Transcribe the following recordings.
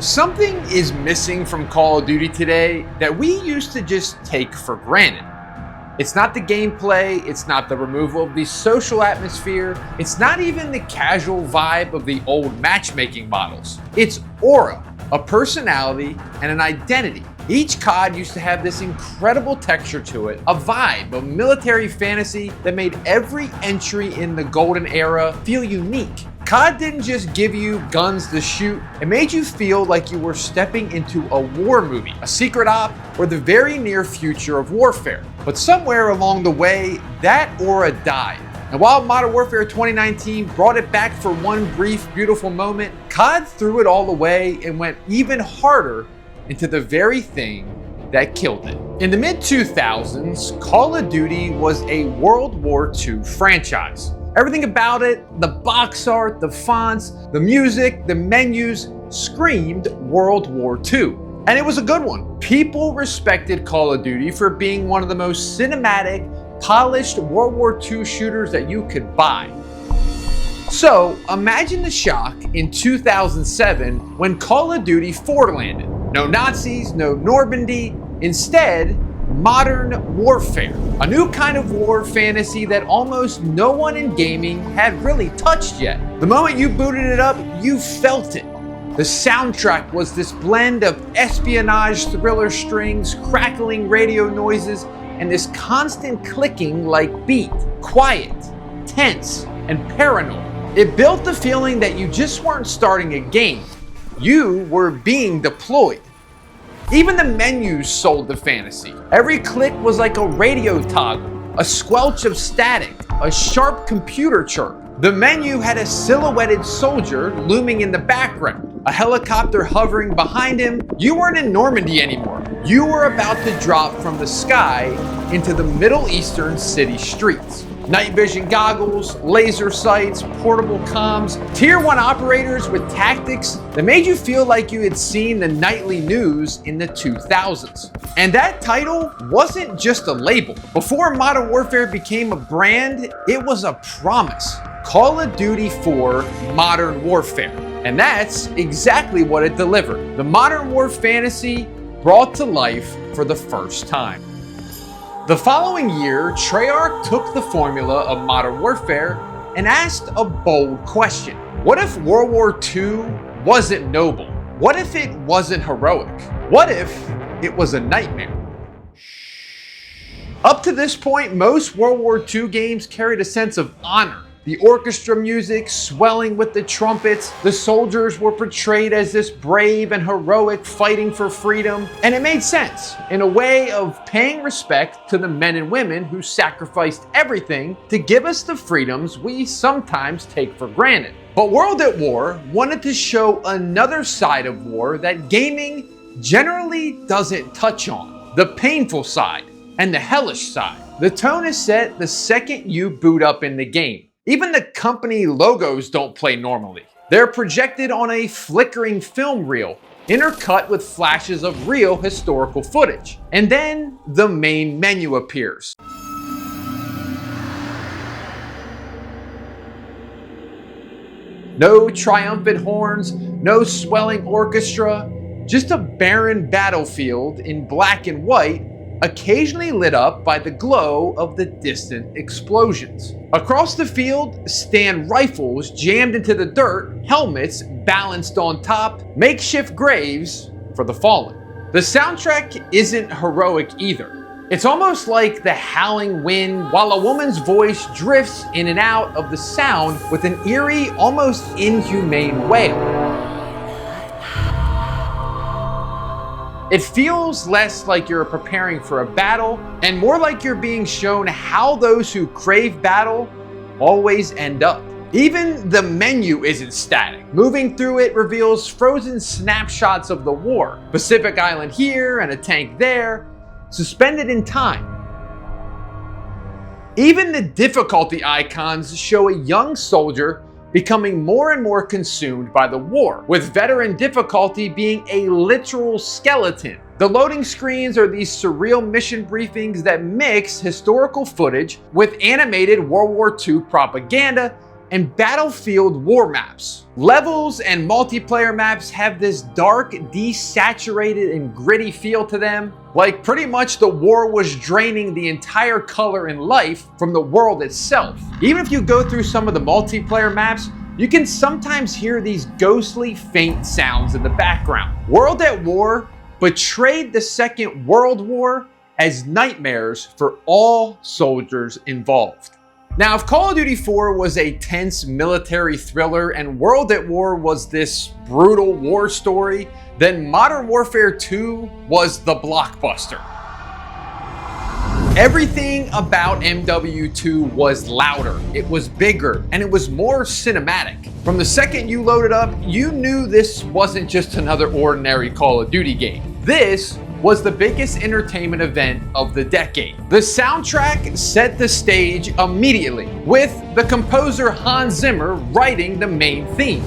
Something is missing from Call of Duty today that we used to just take for granted. It's not the gameplay, it's not the removal of the social atmosphere, it's not even the casual vibe of the old matchmaking models. It's aura, a personality, and an identity. Each COD used to have this incredible texture to it, a vibe, a military fantasy that made every entry in the golden era feel unique. COD didn't just give you guns to shoot, it made you feel like you were stepping into a war movie, a secret op, or the very near future of warfare. But somewhere along the way, that aura died. And while Modern Warfare 2019 brought it back for one brief, beautiful moment, COD threw it all away and went even harder into the very thing that killed it. In the mid-2000s, Call of Duty was a World War II franchise. Everything about it, the box art, the fonts, the music, the menus, screamed World War II. And it was a good one. People respected Call of Duty for being one of the most cinematic, polished World War II shooters that you could buy. So imagine the shock in 2007 when Call of Duty 4 landed. No Nazis, no Normandy, instead, modern warfare. A new kind of war fantasy that almost no one in gaming had really touched yet. The moment you booted it up, you felt it. The soundtrack was this blend of espionage thriller strings, crackling radio noises, and this constant clicking like beat, quiet, tense, and paranoid. It built the feeling that you just weren't starting a game, you were being deployed. Even the menus sold the fantasy. Every click was like a radio toggle, a squelch of static, a sharp computer chirp. The menu had a silhouetted soldier looming in the background, a helicopter hovering behind him. You weren't in Normandy anymore. You were about to drop from the sky into the Middle Eastern city streets. Night vision goggles, laser sights, portable comms, tier 1 operators with tactics that made you feel like you had seen the nightly news in the 2000s. And that title wasn't just a label. Before Modern Warfare became a brand, it was a promise. Call of Duty 4 Modern Warfare. And that's exactly what it delivered. The Modern War fantasy brought to life for the first time. The following year, Treyarch took the formula of Modern Warfare and asked a bold question. What if World War II wasn't noble? What if it wasn't heroic? What if it was a nightmare? Up to this point, most World War II games carried a sense of honor. The orchestra music swelling with the trumpets, the soldiers were portrayed as this brave and heroic fighting for freedom, and it made sense in a way of paying respect to the men and women who sacrificed everything to give us the freedoms we sometimes take for granted. But World at War wanted to show another side of war that gaming generally doesn't touch on, the painful side and the hellish side. The tone is set the second you boot up in the game. Even the company logos don't play normally. They're projected on a flickering film reel, intercut with flashes of real historical footage. And then the main menu appears. No triumphant horns, no swelling orchestra, just a barren battlefield in black and white, occasionally lit up by the glow of the distant explosions. Across the field stand rifles jammed into the dirt, helmets balanced on top, makeshift graves for the fallen. The soundtrack isn't heroic either. It's almost like the howling wind while a woman's voice drifts in and out of the sound with an eerie, almost inhumane wail. It feels less like you're preparing for a battle and more like you're being shown how those who crave battle always end up. Even the menu isn't static. Moving through it reveals frozen snapshots of the war. Pacific Island here and a tank there, suspended in time. Even the difficulty icons show a young soldier becoming more and more consumed by the war, with veteran difficulty being a literal skeleton. The loading screens are these surreal mission briefings that mix historical footage with animated World War II propaganda, and battlefield war maps. Levels and multiplayer maps have this dark, desaturated, and gritty feel to them, like pretty much the war was draining the entire color and life from the world itself. Even if you go through some of the multiplayer maps, you can sometimes hear these ghostly, faint sounds in the background. World at War portrayed the Second World War as nightmares for all soldiers involved. Now, if Call of Duty 4 was a tense military thriller and World at War was this brutal war story, then Modern Warfare 2 was the blockbuster. Everything about MW2 was louder, it was bigger, and it was more cinematic. From the second you loaded up, you knew this wasn't just another ordinary Call of Duty game. This was the biggest entertainment event of the decade. The soundtrack set the stage immediately, with the composer Hans Zimmer writing the main theme.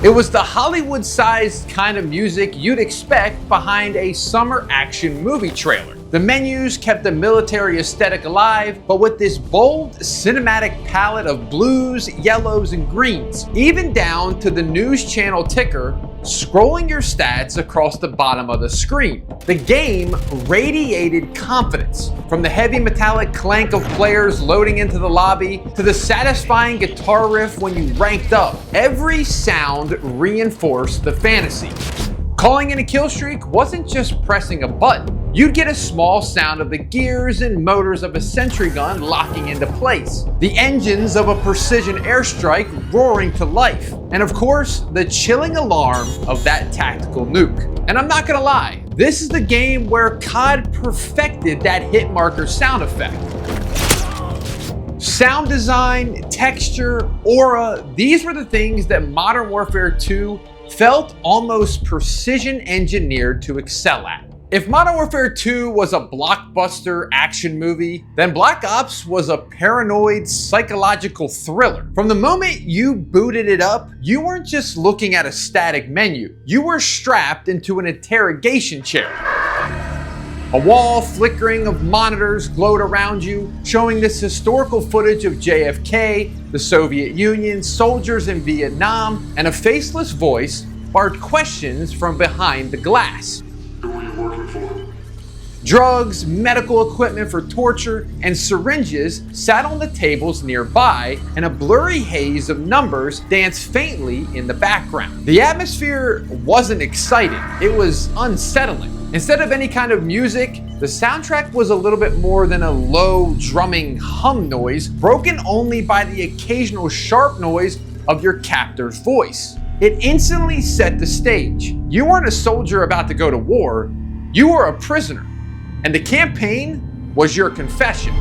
It was the Hollywood-sized kind of music you'd expect behind a summer action movie trailer. The menus kept the military aesthetic alive, but with this bold cinematic palette of blues, yellows, and greens, even down to the news channel ticker scrolling your stats across the bottom of the screen. The game radiated confidence, from the heavy metallic clank of players loading into the lobby to the satisfying guitar riff when you ranked up. Every sound reinforced the fantasy. Calling in a kill streak wasn't just pressing a button. You'd get a small sound of the gears and motors of a sentry gun locking into place, the engines of a precision airstrike roaring to life, and of course, the chilling alarm of that tactical nuke. And I'm not gonna lie, this is the game where COD perfected that hit marker sound effect. Sound design, texture, aura, these were the things that Modern Warfare 2 felt almost precision engineered to excel at. If Modern Warfare 2 was a blockbuster action movie, then Black Ops was a paranoid psychological thriller. From the moment you booted it up, you weren't just looking at a static menu. You were strapped into an interrogation chair. A wall flickering of monitors glowed around you, showing this historical footage of JFK, the Soviet Union, soldiers in Vietnam, and a faceless voice barred questions from behind the glass. Who are you working for? Drugs, medical equipment for torture, and syringes sat on the tables nearby, and a blurry haze of numbers danced faintly in the background. The atmosphere wasn't exciting, it was unsettling. Instead of any kind of music, the soundtrack was a little bit more than a low drumming hum noise, broken only by the occasional sharp noise of your captor's voice. It instantly set the stage. You weren't a soldier about to go to war, you were a prisoner, and the campaign was your confession.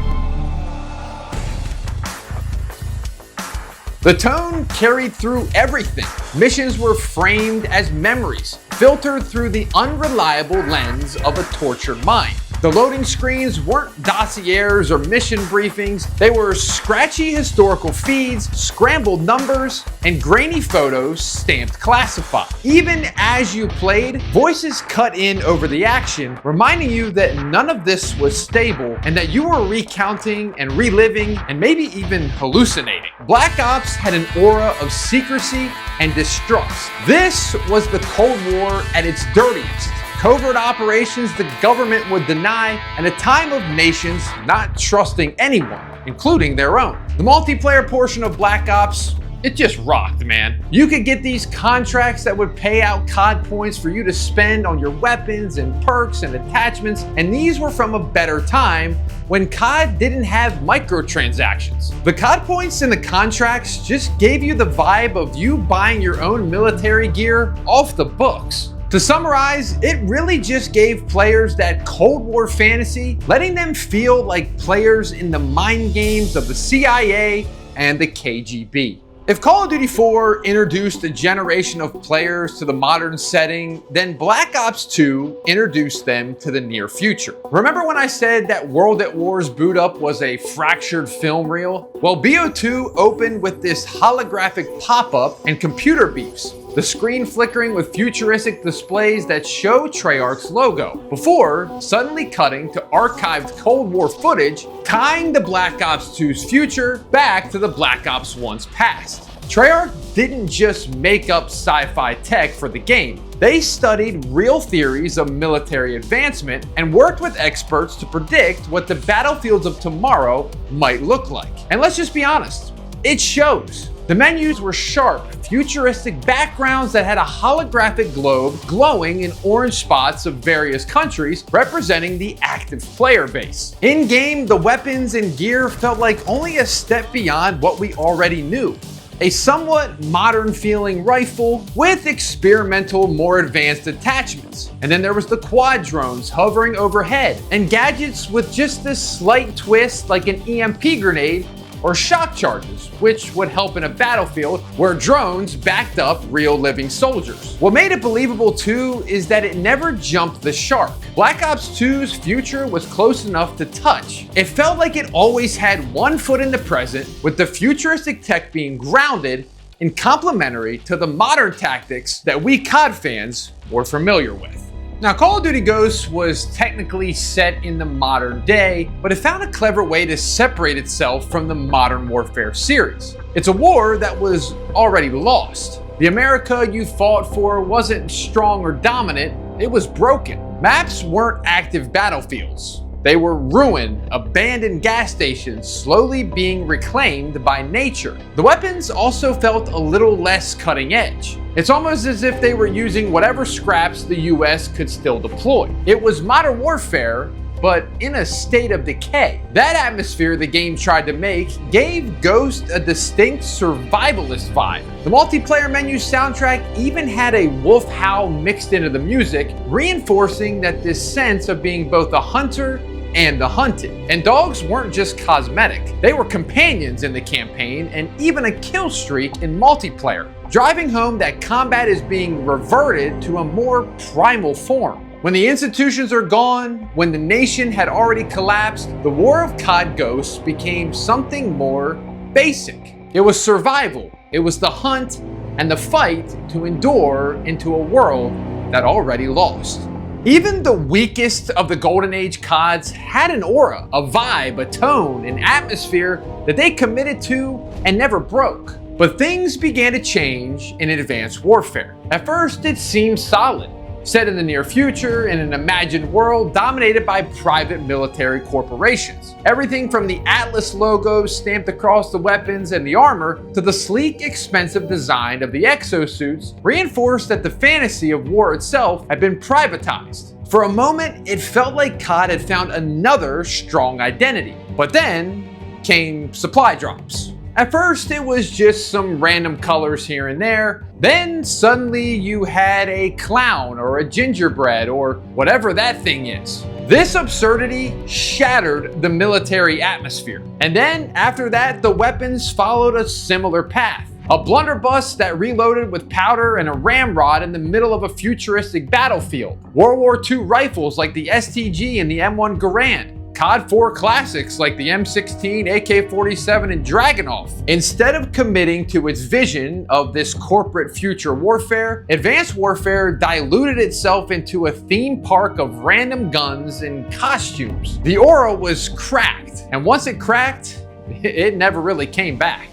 The tone carried through everything. Missions were framed as memories, filtered through the unreliable lens of a tortured mind. The loading screens weren't dossiers or mission briefings. They were scratchy historical feeds, scrambled numbers, and grainy photos stamped classified. Even as you played, voices cut in over the action, reminding you that none of this was stable and that you were recounting and reliving and maybe even hallucinating. Black Ops had an aura of secrecy and distrust. This was the Cold War at its dirtiest. Covert operations the government would deny, and a time of nations not trusting anyone, including their own. The multiplayer portion of Black Ops, it just rocked, man. You could get these contracts that would pay out COD points for you to spend on your weapons and perks and attachments, and these were from a better time when COD didn't have microtransactions. The COD points and the contracts just gave you the vibe of you buying your own military gear off the books. To summarize, it really just gave players that Cold War fantasy, letting them feel like players in the mind games of the CIA and the KGB. If Call of Duty 4 introduced a generation of players to the modern setting, then Black Ops 2 introduced them to the near future. Remember when I said that World at War's boot up was a fractured film reel? Well, BO2 opened with this holographic pop-up and computer beeps. the screen flickering with futuristic displays that show Treyarch's logo, before suddenly cutting to archived Cold War footage tying the Black Ops 2's future back to the Black Ops 1's past. Treyarch didn't just make up sci-fi tech for the game. They studied real theories of military advancement and worked with experts to predict what the battlefields of tomorrow might look like. And let's just be honest, it shows. The menus were sharp, futuristic backgrounds that had a holographic globe glowing in orange spots of various countries representing the active player base. In-game, the weapons and gear felt like only a step beyond what we already knew. A somewhat modern-feeling rifle with experimental, more advanced attachments. And then there was the quad drones hovering overhead, and gadgets with just this slight twist like an EMP grenade or shock charges, which would help in a battlefield where drones backed up real living soldiers. What made it believable too is that it never jumped the shark. Black Ops 2's future was close enough to touch. It felt like it always had one foot in the present, with the futuristic tech being grounded and complementary to the modern tactics that we COD fans were familiar with. Now, Call of Duty Ghosts was technically set in the modern day, but it found a clever way to separate itself from the Modern Warfare series. It's a war that was already lost. The America you fought for wasn't strong or dominant, it was broken. Maps weren't active battlefields. They were ruined, abandoned gas stations slowly being reclaimed by nature. The weapons also felt a little less cutting edge. It's almost as if they were using whatever scraps the US could still deploy. It was Modern Warfare, but in a state of decay. That atmosphere the game tried to make gave Ghost a distinct survivalist vibe. The multiplayer menu soundtrack even had a wolf howl mixed into the music, reinforcing that this sense of being both a hunter and the hunted. And dogs weren't just cosmetic. They were companions in the campaign and even a kill streak in multiplayer, driving home that combat is being reverted to a more primal form. When the institutions are gone, when the nation had already collapsed, the War of COD Ghosts became something more basic. It was survival, it was the hunt, and the fight to endure into a world that already lost. Even the weakest of the Golden Age CODs had an aura, a vibe, a tone, an atmosphere that they committed to and never broke. But things began to change in Advanced Warfare. At first, it seemed solid, set in the near future in an imagined world dominated by private military corporations. Everything from the Atlas logo stamped across the weapons and the armor to the sleek, expensive design of the exosuits reinforced that the fantasy of war itself had been privatized. For a moment, it felt like COD had found another strong identity. But then came supply drops. At first, it was just some random colors here and there. Then suddenly you had a clown or a gingerbread or whatever that thing is. This absurdity shattered the military atmosphere. And then after that, the weapons followed a similar path. A blunderbuss that reloaded with powder and a ramrod in the middle of a futuristic battlefield. World War II rifles like the STG and the M1 Garand. COD 4 classics like the M16, AK-47, and Dragunov. Instead of committing to its vision of this corporate future warfare, Advanced Warfare diluted itself into a theme park of random guns and costumes. The aura was cracked, and once it cracked, it never really came back.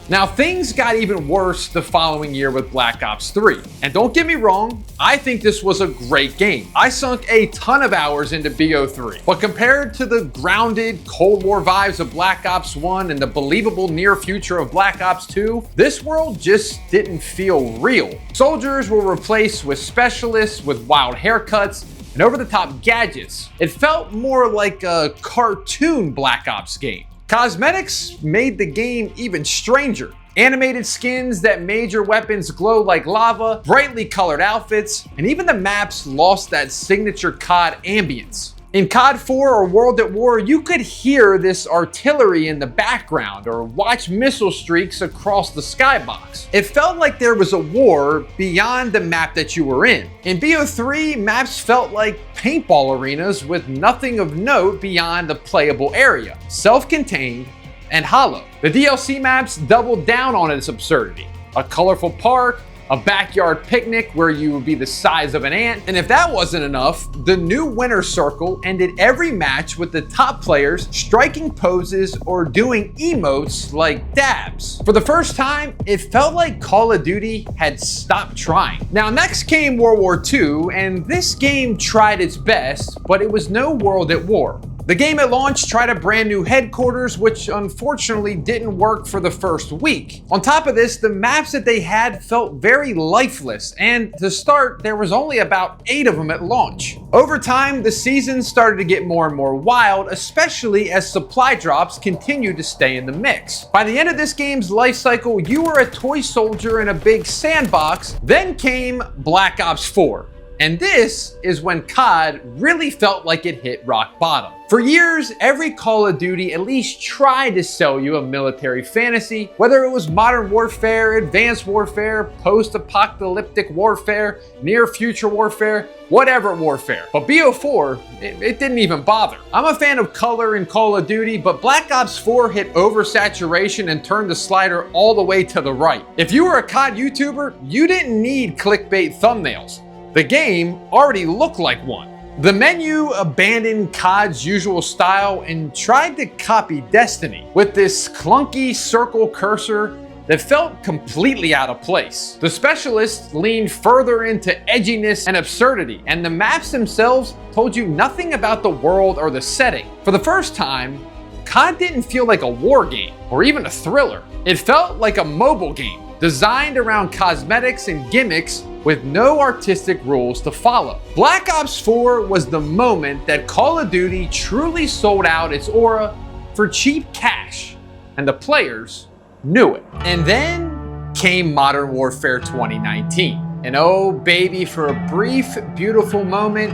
Now, things got even worse the following year with Black Ops 3. And don't get me wrong, I think this was a great game. I sunk a ton of hours into BO3. But compared to the grounded Cold War vibes of Black Ops 1 and the believable near future of Black Ops 2, this world just didn't feel real. Soldiers were replaced with specialists with wild haircuts and over-the-top gadgets. It felt more like a cartoon Black Ops game. Cosmetics made the game even stranger. Animated skins that made your weapons glow like lava, brightly colored outfits, and even the maps lost that signature COD ambience. In COD 4 or World at War, you could hear this artillery in the background or watch missile streaks across the skybox. It felt like there was a war beyond the map that you were in. In BO3, maps felt like paintball arenas with nothing of note beyond the playable area, self-contained and hollow. The DLC maps doubled down on its absurdity. A colorful park, a backyard picnic where you would be the size of an ant. And if that wasn't enough, the new winner's circle ended every match with the top players striking poses or doing emotes like dabs. For the first time, it felt like Call of Duty had stopped trying. Now, next came World War II, and this game tried its best, but it was no World at War. The game at launch tried a brand new headquarters, which unfortunately didn't work for the first week. On top of this, the maps that they had felt very lifeless, and to start, there was only about 8 of them at launch. Over time, the season started to get more and more wild, especially as supply drops continued to stay in the mix. By the end of this game's life cycle, you were a toy soldier in a big sandbox. Then came Black Ops 4. And this is when COD really felt like it hit rock bottom. For years, every Call of Duty at least tried to sell you a military fantasy, whether it was modern warfare, advanced warfare, post-apocalyptic warfare, near-future warfare, whatever warfare. But BO4, it didn't even bother. I'm a fan of color in Call of Duty, but Black Ops 4 hit oversaturation and turned the slider all the way to the right. If you were a COD YouTuber, you didn't need clickbait thumbnails. The game already looked like one. The menu abandoned COD's usual style and tried to copy Destiny with this clunky circle cursor that felt completely out of place. The specialists leaned further into edginess and absurdity, and the maps themselves told you nothing about the world or the setting. For the first time, COD didn't feel like a war game or even a thriller. It felt like a mobile game designed around cosmetics and gimmicks with no artistic rules to follow. Black Ops 4 was the moment that Call of Duty truly sold out its aura for cheap cash, and the players knew it. And then came Modern Warfare 2019. And oh baby, for a brief, beautiful moment,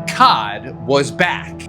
COD was back.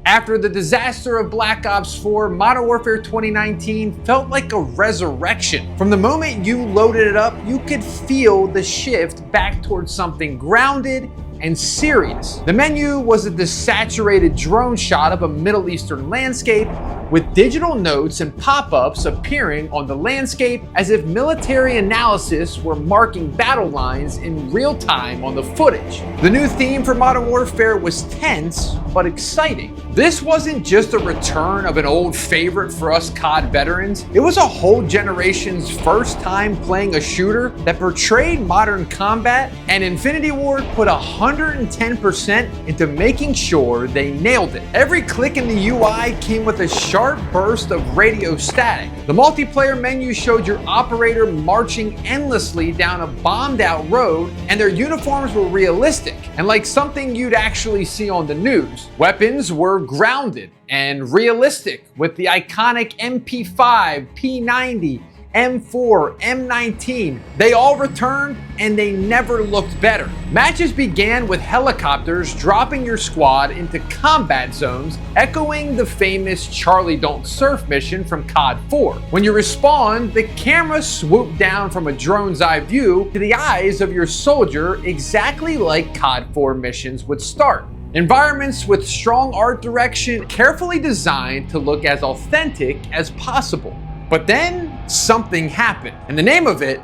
After the disaster of Black Ops 4, Modern Warfare 2019 felt like a resurrection. From the moment you loaded it up, you could feel the shift back towards something grounded and serious. The menu was a desaturated drone shot of a Middle Eastern landscape with digital notes and pop-ups appearing on the landscape as if military analysis were marking battle lines in real time on the footage. The new theme for Modern Warfare was tense but exciting. This wasn't just a return of an old favorite for us COD veterans. It was a whole generation's first time playing a shooter that portrayed modern combat, and Infinity Ward put 110% into making sure they nailed it. Every click in the UI came with a sharp burst of radio static. The multiplayer menu showed your operator marching endlessly down a bombed out road, and their uniforms were realistic and like something you'd actually see on the news. Weapons were grounded and realistic with the iconic MP5, P90, M4, M19. They all returned and they never looked better. Matches began with helicopters dropping your squad into combat zones, echoing the famous Charlie Don't Surf mission from COD 4. When you respawn, the camera swooped down from a drone's eye view to the eyes of your soldier, exactly like COD 4 missions would start. Environments with strong art direction, carefully designed to look as authentic as possible. But then something happened, and the name of it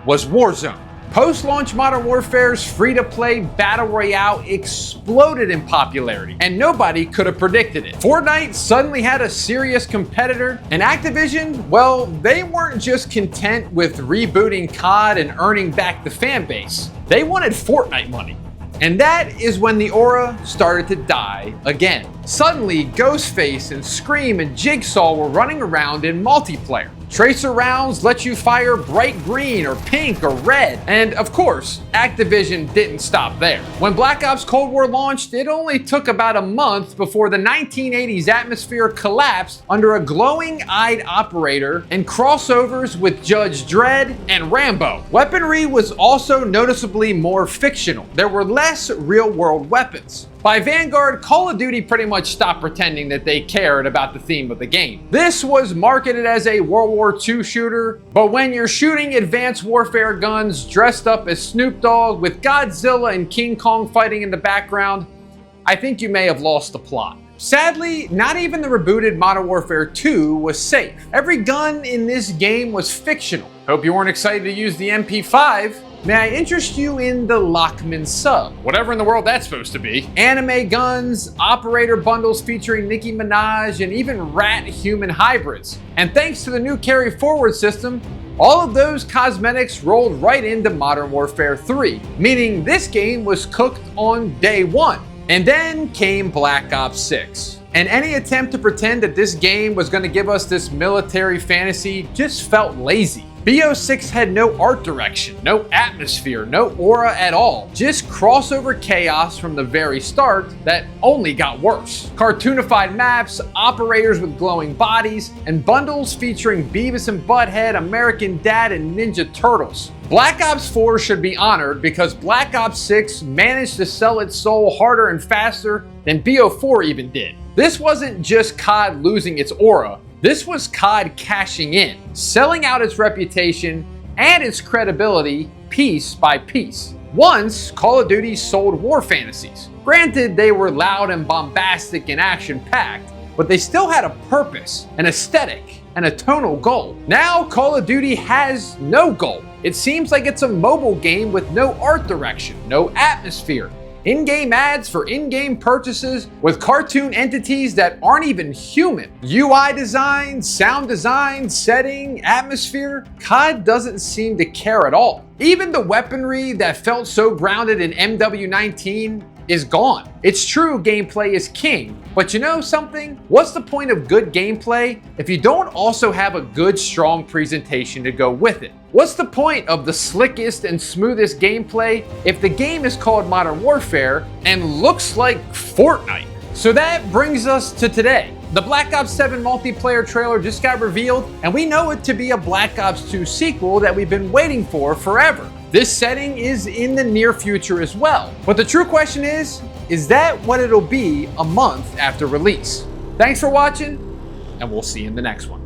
was Warzone. Post-launch Modern Warfare's free-to-play battle royale exploded in popularity, and nobody could have predicted it. Fortnite suddenly had a serious competitor, and Activision, well, they weren't just content with rebooting COD and earning back the fan base. They wanted Fortnite money. And that is when the aura started to die again. Suddenly, Ghostface and Scream and Jigsaw were running around in multiplayer. Tracer rounds let you fire bright green or pink or red. And of course, Activision didn't stop there. When Black Ops Cold War launched, it only took about a month before the 1980s atmosphere collapsed under a glowing-eyed operator and crossovers with Judge Dredd and Rambo. Weaponry was also noticeably more fictional. There were less real-world weapons. By Vanguard, Call of Duty pretty much stopped pretending that they cared about the theme of the game. This was marketed as a World War II shooter, but when you're shooting advanced warfare guns dressed up as Snoop Dogg with Godzilla and King Kong fighting in the background, I think you may have lost the plot. Sadly, not even the rebooted Modern Warfare 2 was safe. Every gun in this game was fictional. Hope you weren't excited to use the MP5. May I interest you in the Lockman sub? Whatever in the world that's supposed to be. Anime guns, operator bundles featuring Nicki Minaj, and even rat-human hybrids. And thanks to the new carry forward system, all of those cosmetics rolled right into Modern Warfare 3, meaning this game was cooked on day one. And then came Black Ops 6. And any attempt to pretend that this game was going to give us this military fantasy just felt lazy. BO6 had no art direction, no atmosphere, no aura at all. Just crossover chaos from the very start that only got worse. Cartoonified maps, operators with glowing bodies, and bundles featuring Beavis and Butthead, American Dad, and Ninja Turtles. Black Ops 4 should be honored because Black Ops 6 managed to sell its soul harder and faster than BO4 even did. This wasn't just COD losing its aura, this was COD cashing in, selling out its reputation and its credibility piece by piece. Once, Call of Duty sold war fantasies. Granted, they were loud and bombastic and action-packed, but they still had a purpose, an aesthetic, and a tonal goal. Now, Call of Duty has no goal. It seems like it's a mobile game with no art direction, no atmosphere, in-game ads for in-game purchases with cartoon entities that aren't even human. UI design, sound design, setting, atmosphere, COD doesn't seem to care at all. Even the weaponry that felt so grounded in MW19 is gone. It's true, gameplay is king, but you know something? What's the point of good gameplay if you don't also have a good, strong presentation to go with it? What's the point of the slickest and smoothest gameplay if the game is called Modern Warfare and looks like Fortnite? So that brings us to today. The Black Ops 7 multiplayer trailer just got revealed, and we know it to be a Black Ops 2 sequel that we've been waiting for forever. This setting is in the near future as well. But the true question is that what it'll be a month after release? Thanks for watching, and we'll see you in the next one.